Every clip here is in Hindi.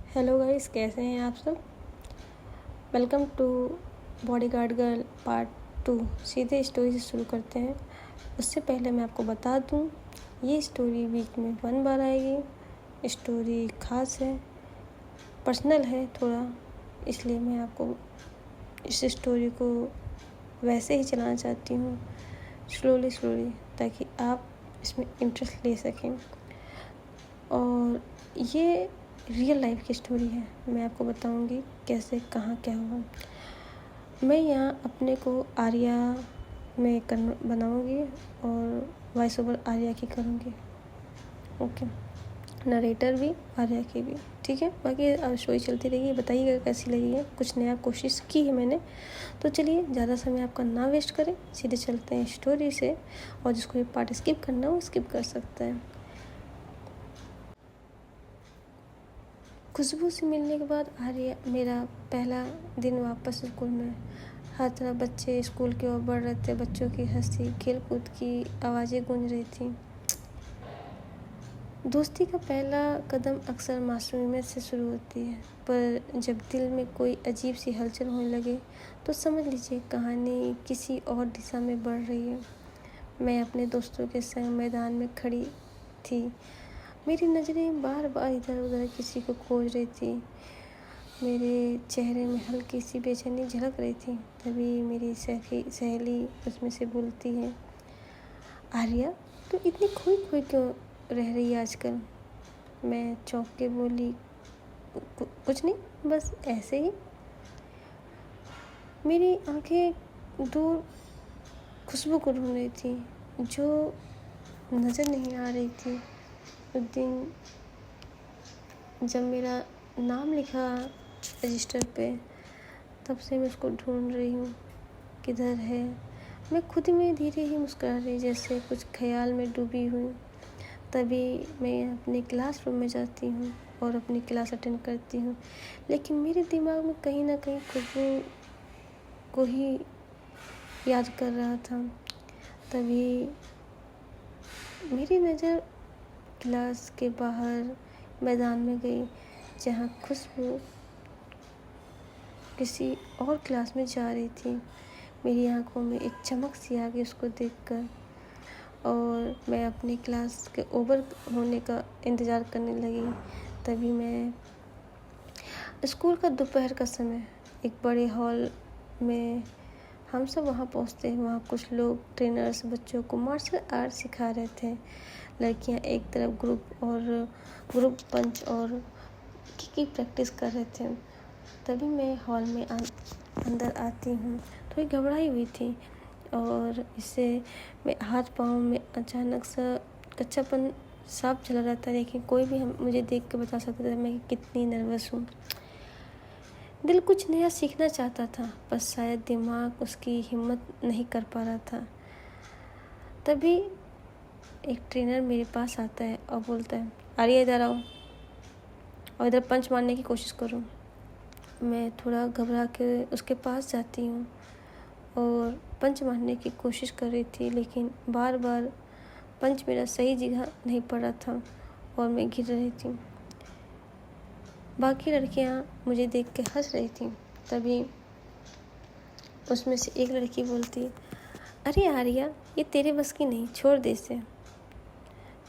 हेलो गाइस, कैसे हैं आप सब। Welcome to bodyguard girl part 2। सीधे स्टोरी से शुरू करते हैं। उससे पहले मैं आपको बता दूं, ये स्टोरी वीक में 1 बार आएगी। स्टोरी ख़ास है, पर्सनल है थोड़ा, इसलिए मैं आपको इस स्टोरी को वैसे ही चलाना चाहती हूँ, स्लोली ताकि आप इसमें इंटरेस्ट ले सकें। और ये रियल लाइफ की स्टोरी है। मैं आपको बताऊंगी कैसे, कहाँ, क्या हुआ। मैं यहाँ अपने को आर्या में बनाऊंगी और वॉइस ओवर आर्या की करूँगी। ओके, नरेटर भी आर्या की भी, ठीक है। बाकी अब स्टोरी चलती रहेगी, बताइएगा कैसी लगी है। कुछ नया कोशिश की है मैंने, तो चलिए ज़्यादा समय आपका ना वेस्ट करें, सीधे चलते हैं स्टोरी से। और जिसको ये पार्ट स्किप करना हो स्किप कर सकते हैं। खुशबू से मिलने के बाद आर्या, मेरा पहला दिन वापस स्कूल में। हर तरफ बच्चे स्कूल की ओर बढ़ रहे थे। बच्चों की हंसी, खेल कूद की आवाज़ें गूंज रही थी। दोस्ती का पहला कदम अक्सर मासूमियत से शुरू होती है, पर जब दिल में कोई अजीब सी हलचल होने लगे तो समझ लीजिए कहानी किसी और दिशा में बढ़ रही है। मैं अपने दोस्तों के संग मैदान में खड़ी थी। मेरी नज़रें बार बार इधर उधर किसी को खोज रही थी। मेरे चेहरे में हल्की सी बेचैनी झलक रही थी। तभी मेरी सहेली उसमें से बोलती है, आर्या, तू इतनी खोई खोई क्यों रह रही है आजकल। मैं चौंक के बोली, कुछ नहीं, बस ऐसे ही। मेरी आंखें दूर खुशबू को ढूंढ रही थी, जो नज़र नहीं आ रही थी। उस दिन जब मेरा नाम लिखा रजिस्टर पे, तब से मैं उसको ढूंढ रही हूँ, किधर है। मैं खुद में धीरे ही मुस्कुरा रही, जैसे कुछ ख्याल में डूबी हुई। तभी मैं अपने क्लासरूम में जाती हूँ और अपनी क्लास अटेंड करती हूँ, लेकिन मेरे दिमाग में कहीं ना कहीं खुशबू को ही याद कर रहा था। तभी मेरी नज़र क्लास के बाहर मैदान में गई, जहाँ खुशबू किसी और क्लास में जा रही थी। मेरी आंखों में एक चमक सी आ गई उसको देखकर, और मैं अपनी क्लास के ओवर होने का इंतज़ार करने लगी। तभी मैं स्कूल का दोपहर का समय, एक बड़े हॉल में हम सब वहाँ पहुँचते हैं। वहाँ कुछ लोग ट्रेनर्स बच्चों को मार्शल आर्ट सिखा रहे थे। लड़कियाँ एक तरफ ग्रुप पंच और की प्रैक्टिस कर रहे थे। तभी मैं हॉल में अंदर आती हूँ। थोड़ी घबराई हुई थी, और इससे मैं हाथ पाँव में अचानक सा कच्चापन साफ चला रहा था। लेकिन कोई भी मुझे देख के बता सकता था मैं कितनी नर्वस हूँ। दिल कुछ नया सीखना चाहता था, पर शायद दिमाग उसकी हिम्मत नहीं कर पा रहा था। तभी एक ट्रेनर मेरे पास आता है और बोलता है, आर्या इधर आओ और इधर पंच मारने की कोशिश करो। मैं थोड़ा घबरा के उसके पास जाती हूँ और पंच मारने की कोशिश कर रही थी, लेकिन बार बार पंच मेरा सही जगह नहीं पड़ रहा था और मैं गिर रही थी। बाकी लड़कियाँ मुझे देख के हंस रही थी। तभी उसमें से एक लड़की बोलती, अरे आर्या, ये तेरे बस की नहीं, छोड़ दे इसे।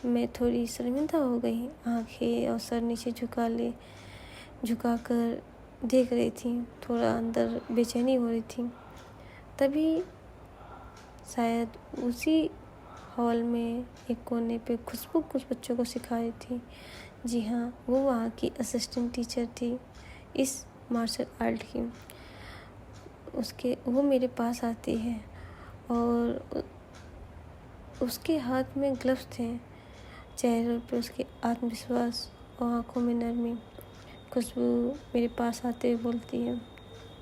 मैं थोड़ी शर्मिंदा हो गई, आंखें और सर नीचे झुकाकर देख रही थी। थोड़ा अंदर बेचैनी हो रही थी। तभी शायद उसी हॉल में एक कोने पे खुशबू कुछ बच्चों को सिखा रही थी। जी हाँ, वो वहाँ की असिस्टेंट टीचर थी इस मार्शल आर्ट की। वो मेरे पास आती है और उसके हाथ में ग्लव्स थे। चेहरे पे उसके आत्मविश्वास और आंखों में नरमी। खुशबू मेरे पास आते हुए बोलती है,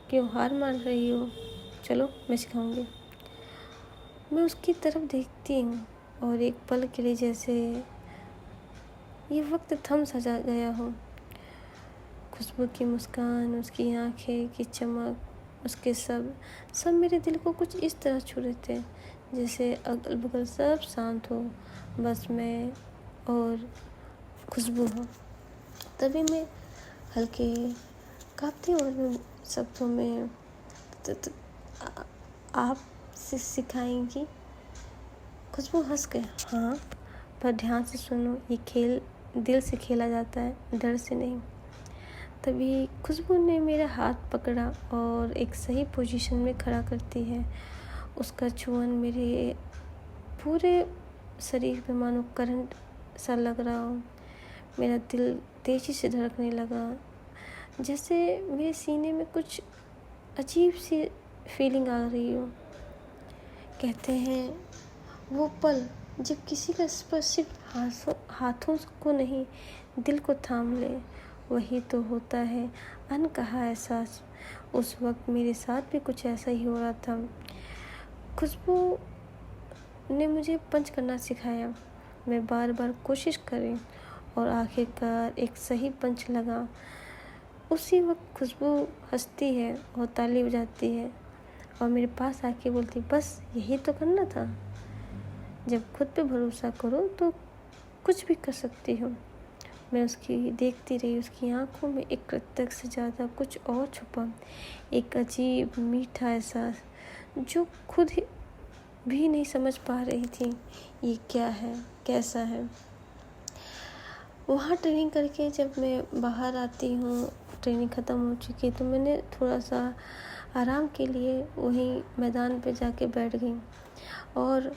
क्यों हार मान रही हो, चलो मैं सिखाऊंगी। मैं उसकी तरफ देखती हूँ और एक पल के लिए जैसे ये वक्त थम सा जा गया हो। खुशबू की मुस्कान, उसकी आंखें की चमक, उसके सब मेरे दिल को कुछ इस तरह छू रहे थे जैसे अगल बगल सब शांत हो, बस मैं और खुशबू हो। तभी मैं हल्के काँपते हुए शब्दों में त आप सिखाएँगी। खुशबू हँस के, हाँ, पर ध्यान से सुनो, ये खेल दिल से खेला जाता है, डर से नहीं। तभी खुशबू ने मेरा हाथ पकड़ा और एक सही पोजीशन में खड़ा करती है। उसका छुअन मेरे पूरे शरीर में मानो करंट सा लग रहा हो। मेरा दिल तेज़ी से धड़कने लगा, जैसे मेरे सीने में कुछ अजीब सी फीलिंग आ रही हो। कहते हैं वो पल जब किसी का स्पर्श सिर्फ हाथों को नहीं, दिल को थाम ले, वही तो होता है अनकहा एहसास। उस वक्त मेरे साथ भी कुछ ऐसा ही हो रहा था। खुशबू ने मुझे पंच करना सिखाया। मैं बार बार कोशिश करी और आखिरकार एक सही पंच लगा। उसी वक्त खुशबू हंसती है और ताली बजाती है और मेरे पास आके बोलती, बस यही तो करना था। जब खुद पे भरोसा करो तो कुछ भी कर सकती हो। मैं उसकी देखती रही। उसकी आंखों में एक कृतज्ञता से ज़्यादा कुछ और छुपा, एक अजीब मीठा एहसास जो खुद ही भी नहीं समझ पा रही थी ये क्या है, कैसा है। वहाँ ट्रेनिंग करके जब मैं बाहर आती हूँ, ट्रेनिंग ख़त्म हो चुकी, तो मैंने थोड़ा सा आराम के लिए वहीं मैदान पे जाके बैठ गई और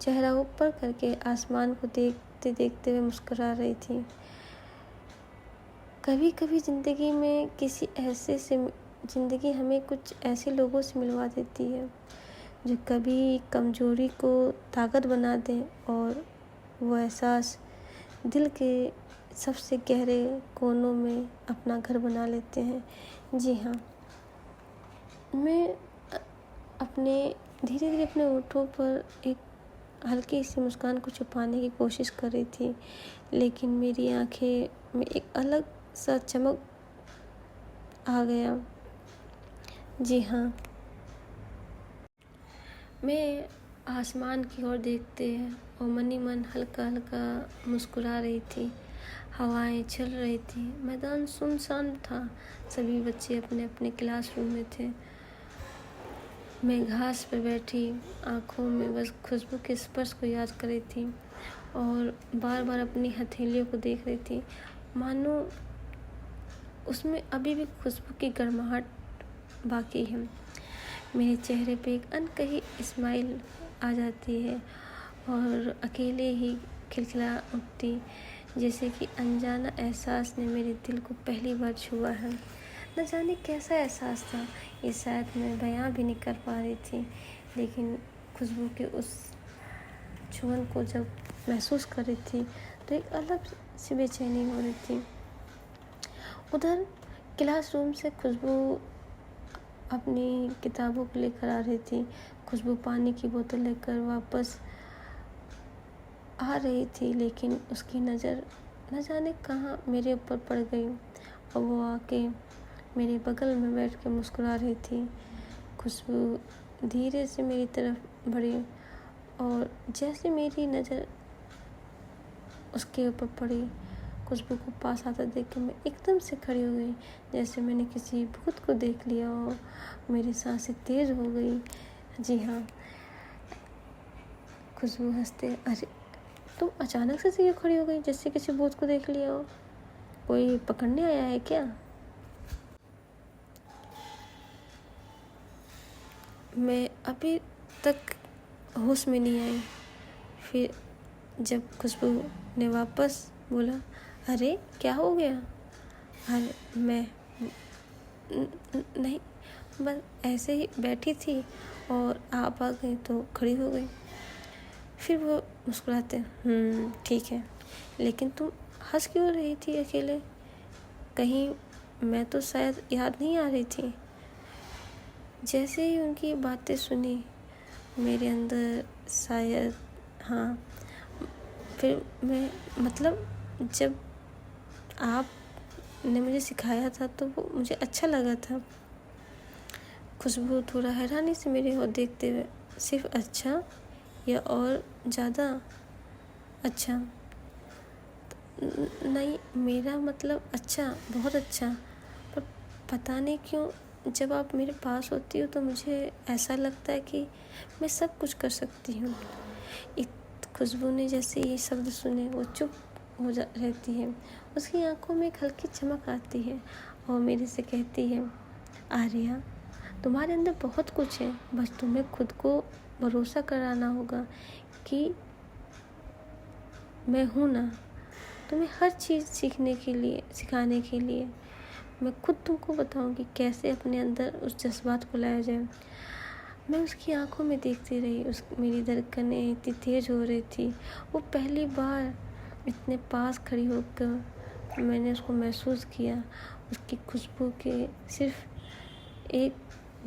चेहरा ऊपर करके आसमान को देखते देखते हुए मुस्कुरा रही थी। कभी कभी ज़िंदगी हमें कुछ ऐसे लोगों से मिलवा देती है जो कभी कमज़ोरी को ताकत बना दें और वो एहसास दिल के सबसे गहरे कोनों में अपना घर बना लेते हैं। जी हाँ, मैं धीरे धीरे अपने होठों पर एक हल्की सी मुस्कान को छुपाने की कोशिश कर रही थी, लेकिन मेरी आंखें में एक अलग सा चमक आ गया। जी हाँ, मैं आसमान की ओर देखते और मन ही मन हल्का हल्का मुस्कुरा रही थी। हवाएं चल रही थी, मैदान सुनसान था, सभी बच्चे अपने अपने क्लासरूम में थे। मैं घास पर बैठी आंखों में बस खुशबू के स्पर्श को याद कर रही थी और बार बार अपनी हथेलियों को देख रही थी, मानो उसमें अभी भी खुशबू की गर्माहट बाकी है। मेरे चेहरे पे एक अनकही स्माइल आ जाती है और अकेले ही खिलखिला उठती, जैसे कि अनजाना एहसास ने मेरे दिल को पहली बार छुआ है। न जाने कैसा एहसास था, ये शायद मैं बयां भी नहीं कर पा रही थी, लेकिन खुशबू के उस छुअन को जब महसूस कर रही थी तो एक अलग सी बेचैनी हो रही थी। उधर क्लासरूम से खुशबू अपनी किताबों को लेकर आ रही थी। खुशबू पानी की बोतल लेकर वापस आ रही थी, लेकिन उसकी नज़र न जाने कहाँ मेरे ऊपर पड़ गई और वो आके मेरे बगल में बैठ के मुस्कुरा रही थी। खुशबू धीरे से मेरी तरफ बढ़ी और जैसे मेरी नज़र उसके ऊपर पड़ी, खुशबू को पास आता देख के मैं एकदम से खड़ी हो गई, जैसे मैंने किसी भूत को देख लिया हो। मेरी सांसें तेज़ हो गई। जी हाँ, खुशबू हंसते, अरे तुम अचानक से क्यों खड़ी हो गई, जैसे किसी भूत को देख लिया हो, कोई पकड़ने आया है क्या? मैं अभी तक होश में नहीं आई। फिर जब खुशबू ने वापस बोला, अरे क्या हो गया? अरे मैं नहीं, बस ऐसे ही बैठी थी और आप आ गए तो खड़ी हो गई। फिर वो मुस्कुराते, ठीक है, लेकिन तुम हंस क्यों रही थी अकेले? कहीं मैं तो शायद याद नहीं आ रही थी। जैसे ही उनकी बातें सुनी मेरे अंदर शायद, हाँ, फिर मैं मतलब जब आपने मुझे सिखाया था तो वो मुझे अच्छा लगा था। खुशबू थोड़ा हैरानी से मेरे ओर देखते हुए, सिर्फ अच्छा या और ज़्यादा अच्छा? नहीं, मेरा मतलब अच्छा, बहुत अच्छा, पर पता नहीं क्यों जब आप मेरे पास होती हो तो मुझे ऐसा लगता है कि मैं सब कुछ कर सकती हूँ। एक खुशबू ने जैसे ये शब्द सुने वो चुप हो जा रहती है। उसकी आंखों में एक हल्की चमक आती है और मेरे से कहती है, आर्या, तुम्हारे अंदर बहुत कुछ है, बस तुम्हें खुद को भरोसा कराना होगा कि मैं हूँ ना। तुम्हें हर चीज़ सिखाने के लिए मैं खुद तुमको बताऊंगी कैसे अपने अंदर उस जज्बात को लाया जाए। मैं उसकी आंखों में देखती रही, मेरी धड़कनें इतनी तेज हो रही थी। वो पहली बार इतने पास खड़ी होकर मैंने उसको महसूस किया। उसकी खुशबू के सिर्फ एक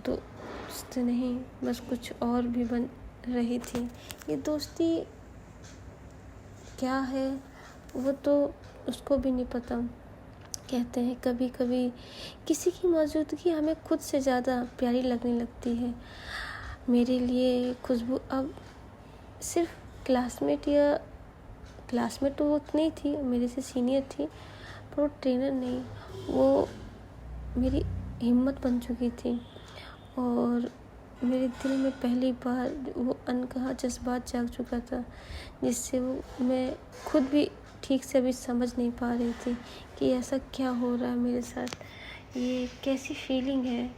दोस्त नहीं, बस कुछ और भी बन रही थी। ये दोस्ती क्या है वो तो उसको भी नहीं पता। कहते हैं कभी कभी किसी की मौजूदगी हमें खुद से ज़्यादा प्यारी लगने लगती है। मेरे लिए खुशबू अब सिर्फ क्लासमेट तो वो उतनी थी, मेरे से सीनियर थी, पर वो ट्रेनर नहीं, वो मेरी हिम्मत बन चुकी थी। और मेरे दिल में पहली बार वो अनकहा जज्बात जाग चुका था, जिससे वो मैं खुद भी ठीक से अभी समझ नहीं पा रही थी कि ऐसा क्या हो रहा है मेरे साथ, ये कैसी फीलिंग है।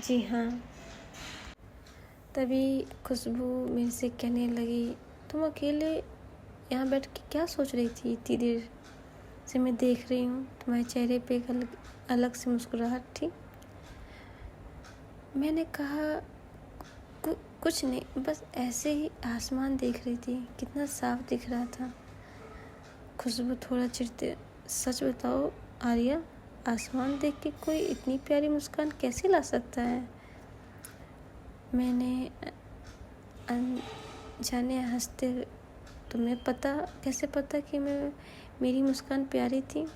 जी हाँ। तभी खुशबू मेरे से कहने लगी, तुम अकेले यहाँ बैठ के क्या सोच रही थी? इतनी देर से मैं देख रही हूँ, तुम्हारे चेहरे पे एक अलग सी मुस्कुराहट थी। मैंने कहा कुछ नहीं, बस ऐसे ही आसमान देख रही थी, कितना साफ दिख रहा था। खुशबू थोड़ा चिढ़ते, सच बताओ आर्या, आसमान देख के कोई इतनी प्यारी मुस्कान कैसे ला सकता है? मैंने अनजाने हंसते, तुम्हें कैसे पता कि मेरी मुस्कान प्यारी थी?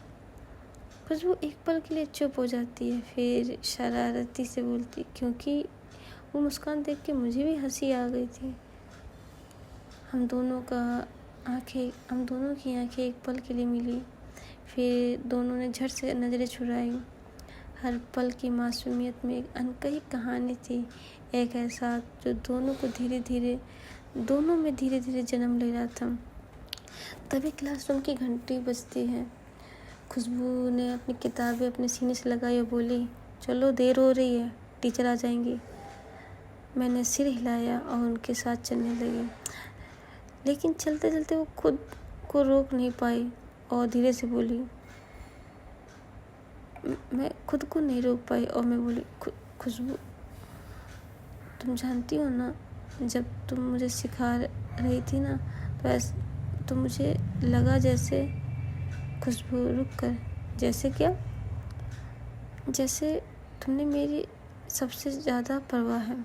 खुशबू एक पल के लिए चुप हो जाती है, फिर शरारती से बोलती, क्योंकि वो मुस्कान देख के मुझे भी हंसी आ गई थी। हम दोनों की आंखें एक पल के लिए मिली, फिर दोनों ने झट से नज़रें छुड़ाई। हर पल की मासूमियत में एक अनकही कहानी थी, एक एहसास जो दोनों में धीरे धीरे जन्म ले रहा था। तभी क्लासरूम की घंटी बजती है। खुशबू ने अपनी किताबें अपने सीने से लगाई और बोली, चलो देर हो रही है, टीचर आ जाएंगी। मैंने सिर हिलाया और उनके साथ चलने लगी, लेकिन चलते चलते वो खुद को रोक नहीं पाई और धीरे से बोली, मैं खुद को नहीं रोक पाई और मैं बोली, खुशबू, तुम जानती हो ना, जब तुम मुझे सिखा रही थी ना, तो मुझे लगा जैसे, खुशबू रुक कर, जैसे क्या? जैसे तुमने मेरी सबसे ज़्यादा परवाह है।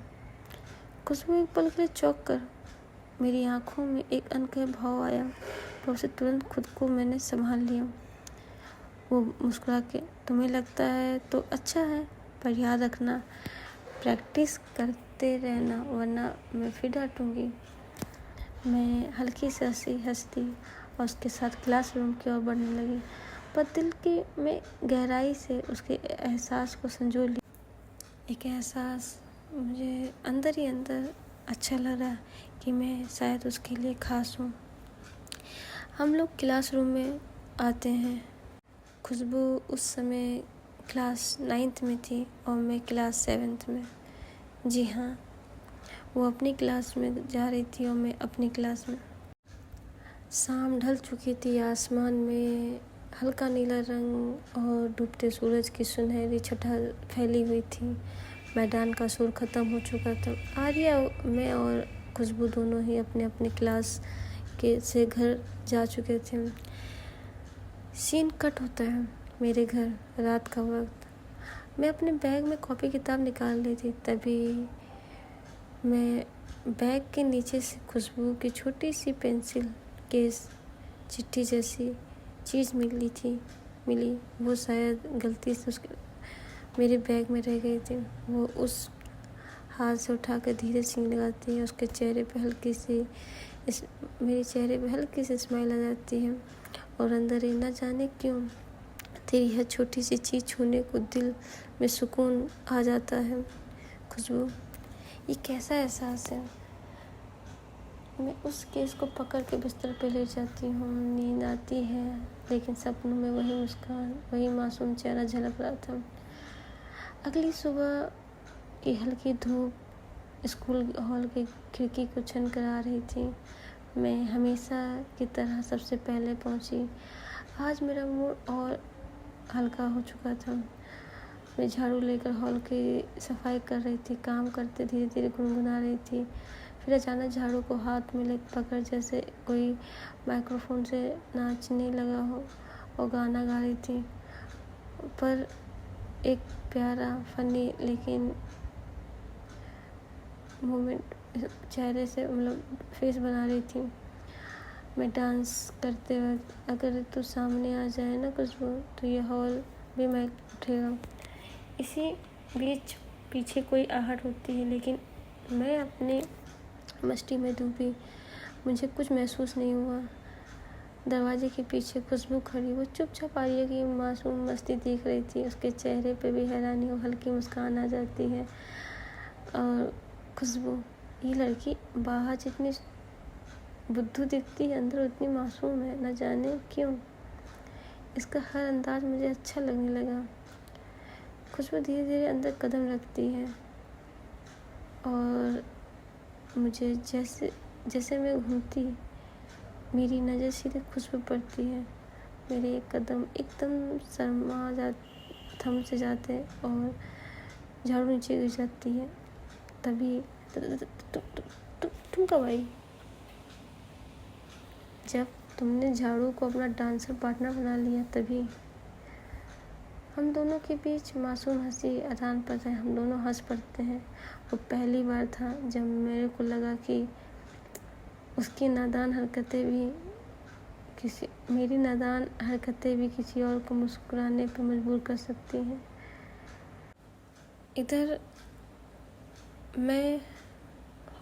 खुशबू एक पल के लिए चौंक कर, मेरी आंखों में एक अनकहे भाव आया, पर उसे तुरंत खुद को मैंने संभाल लिया। वो मुस्कुरा के, तुम्हें लगता है तो अच्छा है, पर याद रखना, प्रैक्टिस करते रहना, वरना मैं फिर डांटूंगी। मैं हल्की से हंसती और उसके साथ क्लासरूम की ओर बढ़ने लगी, पर दिल की में गहराई से उसके एहसास को संजो लिया। एक एहसास मुझे अंदर ही अंदर अच्छा लग रहा कि मैं शायद उसके लिए खास हूँ। हम लोग क्लासरूम में आते हैं। खुशबू उस समय क्लास 9th में थी और मैं क्लास 7th में। जी हाँ, वो अपनी क्लास में जा रही थी और मैं अपनी क्लास में। शाम ढल चुकी थी, आसमान में हल्का नीला रंग और डूबते सूरज की सुनहरी छटा फैली हुई थी। मैदान का शोर ख़त्म हो चुका था। आर्या, मैं और खुशबू दोनों ही अपने अपने क्लास से घर जा चुके थे। सीन कट होता है मेरे घर, रात का वक्त। मैं अपने बैग में कॉपी किताब निकाल रही थी, तभी मैं बैग के नीचे से खुशबू की छोटी सी पेंसिल केस चिट्ठी जैसी चीज़ मिली। वो शायद गलती से मेरे बैग में रह गई थी। वो उस हाथ से उठा कर धीरे से लगाती है, उसके चेहरे पे मेरे चेहरे पे हल्की सी स्माइल आ जाती है और अंदर ही न जाने क्यों तेरी हर छोटी सी चीज़ छूने को दिल में सुकून आ जाता है। खुशबू, ये कैसा एहसास है। मैं उस केस को पकड़ के बिस्तर पे लेट जाती हूँ। नींद आती है, लेकिन सपनों में वही मुस्कान, वही मासूम चेहरा झलक रहा था। अगली सुबह की हल्की धूप स्कूल हॉल की खिड़की को छन कर आ रही थी। मैं हमेशा की तरह सबसे पहले पहुंची। आज मेरा मूड और हल्का हो चुका था। मैं झाड़ू लेकर हॉल की सफाई कर रही थी। काम करते धीरे धीरे गुनगुना रही थी। फिर अचानक झाड़ू को हाथ में ले पकड़ जैसे कोई माइक्रोफोन से नाचने लगा हो और गाना गा रही थी, पर एक प्यारा फनी लेकिन मोमेंट चेहरे से फेस बना रही थी। मैं डांस करते वक्त अगर तू सामने आ जाए ना खुशबू, तो ये हॉल भी महक उठेगा। इसी बीच पीछे कोई आहट होती है, लेकिन मैं अपनी मस्ती में डूबी। मुझे कुछ महसूस नहीं हुआ। दरवाजे के पीछे खुशबू खड़ी, वो चुपचाप आर्या की मासूम मस्ती देख रही थी। उसके चेहरे पे भी हैरानी और हल्की मुस्कान आ जाती है। और खुशबू, ये लड़की बाहर जितनी बुद्धू दिखती है, अंदर उतनी मासूम है, न जाने क्यों। इसका हर अंदाज मुझे अच्छा लगने लगा। खुशबू धीरे धीरे अंदर कदम रखती है और मुझे जैसे जैसे मैं घूमती, मेरी नज़र सीधे खुशबू पड़ती है। मेरे एक कदम एकदम थम से जाते और झाड़ू नीचे गिर जाती है। तभी तुम कब आई? जब तुमने झाड़ू को अपना डांसर पार्टनर बना लिया तभी। हम दोनों के बीच मासूम हंसी आदान प्रदान, हम दोनों हंस पड़ते हैं। वो पहली बार था जब मेरे को लगा कि मेरी नादान हरकतें भी किसी और को मुस्कुराने पर मजबूर कर सकती हैं। इधर मैं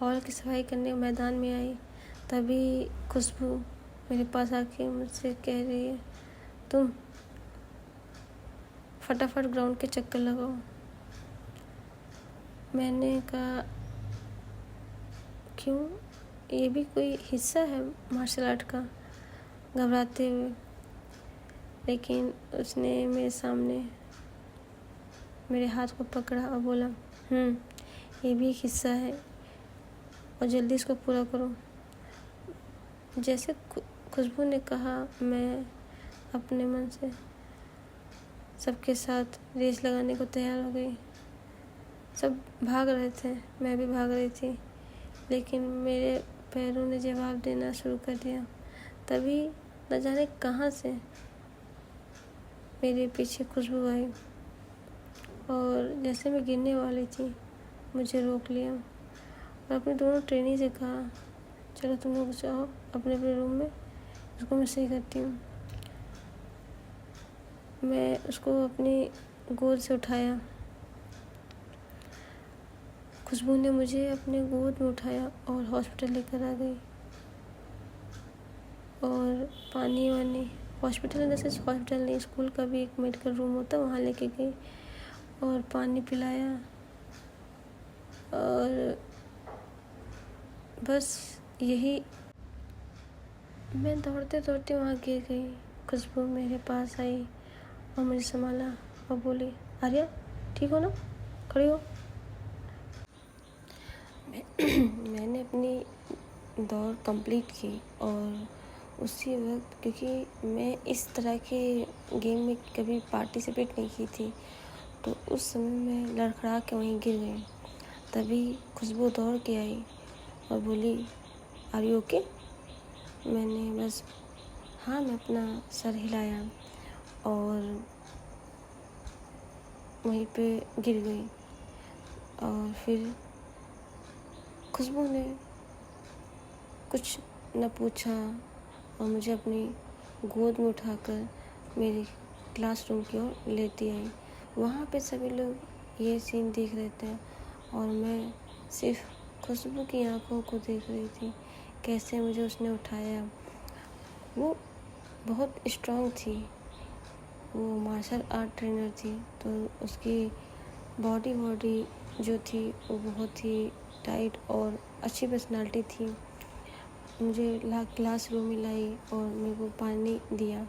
हॉल की सफाई करने मैदान में आई, तभी खुशबू मेरे पास आके मुझसे कह रही है, तुम फटाफट ग्राउंड के चक्कर लगाओ। मैंने कहा, क्यों, ये भी कोई हिस्सा है मार्शल आर्ट का? घबराते हुए, लेकिन उसने मेरे सामने मेरे हाथ को पकड़ा और बोला, ये भी एक हिस्सा है और जल्दी इसको पूरा करो। जैसे खुशबू ने कहा, मैं अपने मन से सबके साथ रेस लगाने को तैयार हो गई। सब भाग रहे थे, मैं भी भाग रही थी, लेकिन मेरे पैरों ने जवाब देना शुरू कर दिया। तभी न जाने कहाँ से मेरे पीछे खुशबू आई और जैसे मैं गिरने वाली थी, मुझे रोक लिया और अपने दोनों ट्रेनी से कहा, चलो तुम लोग जाओ अपने अपने रूम में, उसको मैं सही करती हूँ। मैं उसको अपनी गोद से उठाया। खुशबू ने मुझे अपने गोद में उठाया और हॉस्पिटल लेकर आ गई। और पानी वानी, हॉस्पिटल नहीं, स्कूल का भी एक मेडिकल रूम होता, वहाँ लेके गई और पानी पिलाया। और बस यही, मैं दौड़ते दौड़ते वहाँ गिर गई। खुशबू मेरे पास आई और मुझे संभाला और बोली, आर्या ठीक हो ना, खड़ी हो। मैंने अपनी दौड़ कंप्लीट की और उसी वक्त, क्योंकि मैं इस तरह के गेम में कभी पार्टिसिपेट नहीं की थी, तो उस समय मैं लड़खड़ा के वहीं गिर गई। तभी खुशबू दौड़ के आई और बोली, आर यू ओके? मैंने बस हाँ मैं अपना सर हिलाया और वहीं पे गिर गई। और फिर खुशबू ने कुछ न पूछा और मुझे अपनी गोद में उठाकर मेरे क्लासरूम की ओर लेती आई। वहाँ पे सभी लोग ये सीन देख रहे थे और मैं सिर्फ खुशबू की आंखों को देख रही थी, कैसे मुझे उसने उठाया। वो बहुत स्ट्रॉन्ग थी। वो मार्शल आर्ट ट्रेनर थी, तो उसकी बॉडी जो थी वो बहुत ही टाइट और अच्छी पर्सनालिटी थी। मुझे क्लासरूम में लाई और मेरे को पानी दिया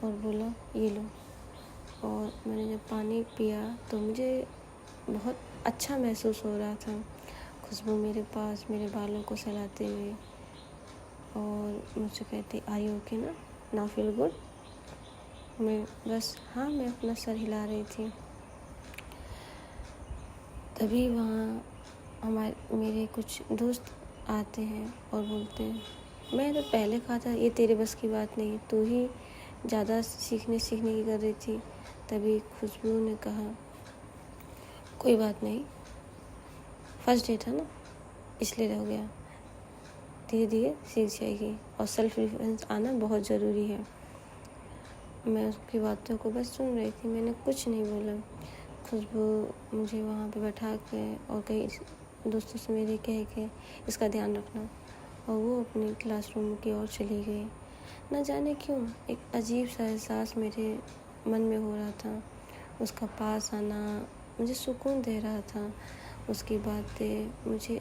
और बोला ये लो। और मैंने जब पानी पिया तो मुझे बहुत अच्छा महसूस हो रहा था। खुशबू मेरे पास मेरे बालों को सहलाते हुए और मुझसे कहती आर यू ओके ना, नाउ फील गुड। मैं अपना सर हिला रही थी। तभी वहाँ मेरे कुछ दोस्त आते हैं और बोलते हैं, मैं तो पहले कहा था ये तेरे बस की बात नहीं, तू ही ज़्यादा सीखने की कर रही थी। तभी खुशबू ने कहा, कोई बात नहीं, फर्स्ट डे था ना इसलिए रह गया, धीरे धीरे सीख जाएगी और सेल्फ डिफेंस आना बहुत ज़रूरी है। मैं उसकी बातों को बस सुन रही थी, मैंने कुछ नहीं बोला। खुशबू मुझे वहाँ पे बैठा के और कई दोस्तों से मेरे कह के इसका ध्यान रखना, और वो अपनी क्लासरूम की ओर चली गई। न जाने क्यों एक अजीब सा एहसास मेरे मन में हो रहा था। उसका पास आना मुझे सुकून दे रहा था। उसकी बातें मुझे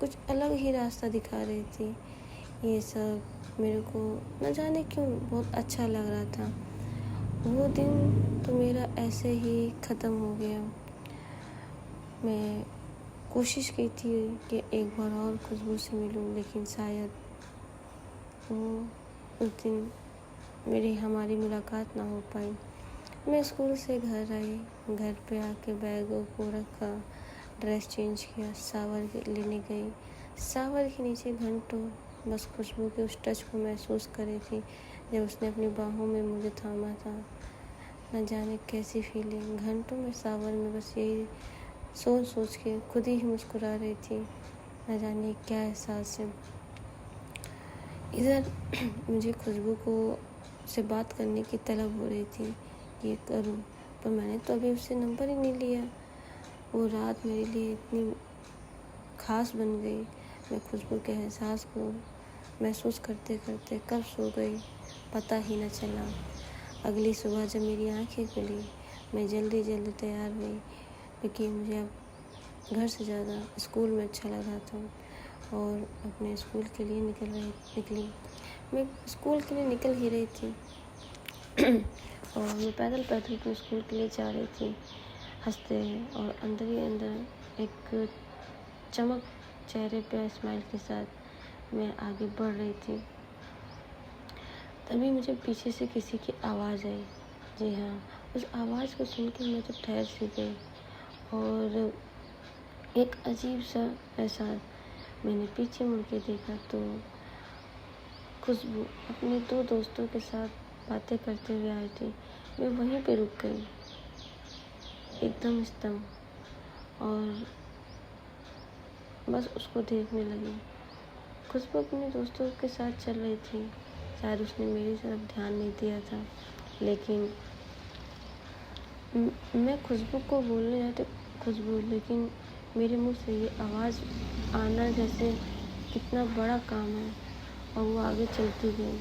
कुछ अलग ही रास्ता दिखा रही थी। ये सब मेरे को न जाने क्यों बहुत अच्छा लग रहा था। वो दिन तो मेरा ऐसे ही ख़त्म हो गया। मैं कोशिश की थी कि एक बार और खुशबू से मिलूं, लेकिन शायद वो उस दिन हमारी मुलाकात ना हो पाई। मैं स्कूल से घर आई, घर पे आके बैगों को रखा, ड्रेस चेंज किया, शावर लेने गई। शावर के नीचे घंटों बस खुशबू के उस टच को महसूस कर रही थी जब उसने अपनी बाहों में मुझे थामा था। न जाने कैसी फीलिंग, घंटों में शावर में बस यही सोच के खुद ही मुस्कुरा रही थी। न जाने क्या एहसास है। इधर मुझे खुशबू को से बात करने की तलब हो रही थी, ये करूं, पर मैंने तो अभी उससे नंबर ही नहीं लिया। वो रात मेरे लिए इतनी ख़ास बन गई। मैं खुशबू के एहसास को महसूस करते करते कब सो गई पता ही न चला। अगली सुबह जब मेरी आंखें खुली, मैं जल्दी तैयार हुई, क्योंकि मुझे अब घर से ज़्यादा स्कूल में अच्छा लग रहा था और अपने स्कूल के लिए निकली। मैं स्कूल के लिए निकल ही रही थी और मैं पैदल अपने स्कूल के लिए जा रही थी, हंसते और अंदर ही अंदर एक चमक चेहरे पे स्माइल के साथ मैं आगे बढ़ रही थी। तभी मुझे पीछे से किसी की आवाज़ आई। जी हाँ, उस आवाज़ को सुन के मैं तो ठहर सी गई और एक अजीब सा एहसास। मैंने पीछे मुड़ के देखा तो खुशबू अपने 2 दोस्तों के साथ बातें करते हुए आई थी। मैं वहीं पे रुक गई, एकदम स्तब्ध, और बस उसको देखने लगी। खुशबू अपने दोस्तों के साथ चल रही थी। शायद उसने मेरी तरफ ध्यान नहीं दिया था, लेकिन मैं खुशबू को बोलने जाती खुशबू, लेकिन मेरे मुंह से ये आवाज़ आना जैसे कितना बड़ा काम है। और वो आगे चलती गई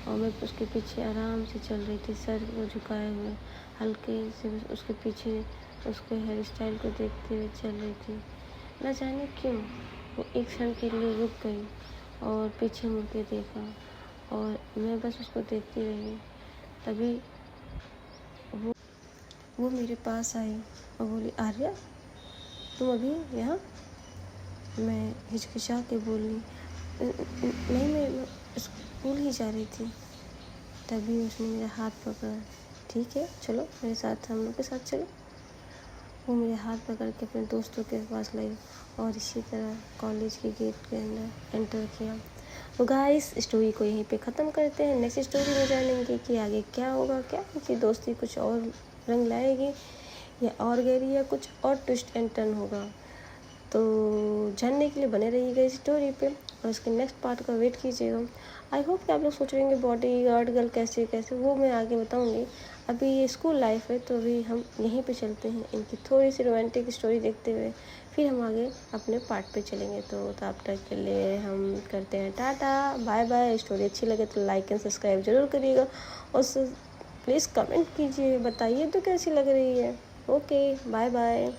और मैं उसके पीछे आराम से चल रही थी, सर को झुकाए हुए, हल्के से उसके पीछे उसके हेयर स्टाइल को देखते हुए चल रही थी। न जाने क्यों वो एक क्षण के लिए रुक गई और पीछे मुड़ के देखा और मैं बस उसको देखती रही। तभी वो मेरे पास आई और बोली, आर्या तुम अभी यहाँ? मैं हिचकिचा के बोली, नहीं, मैं स्कूल ही जा रही थी। तभी उसने मेरा हाथ पकड़ा, ठीक है चलो मेरे साथ, हम लोग के साथ चलो। वो मेरे हाथ पकड़ के अपने दोस्तों के पास लाई और इसी तरह कॉलेज के गेट के अंदर एंटर किया। तो गाइस, स्टोरी को यहीं पे ख़त्म करते हैं। नेक्स्ट स्टोरी में जानेंगे कि आगे क्या होगा, क्या इनकी दोस्ती कुछ और रंग लाएगी या और गहरी या कुछ और ट्विस्ट एंड टर्न होगा। तो जानने के लिए बने रहिएगा इस स्टोरी पे और इसके नेक्स्ट पार्ट का वेट कीजिएगा। आई होप कि आप लोग सोच रहे होंगे बॉडी गार्ड गर्ल कैसे, वो मैं आगे बताऊँगी। अभी ये स्कूल लाइफ है, तो अभी हम यहीं पे चलते हैं, इनकी थोड़ी सी रोमांटिक स्टोरी देखते हुए फिर हम आगे अपने पार्ट पे चलेंगे। तो तब तक के लिए हम करते हैं टाटा बाय बाय। स्टोरी अच्छी लगे तो लाइक एंड सब्सक्राइब ज़रूर करिएगा और प्लीज़ कमेंट कीजिए, बताइए तो कैसी लग रही है। Okay, bye bye.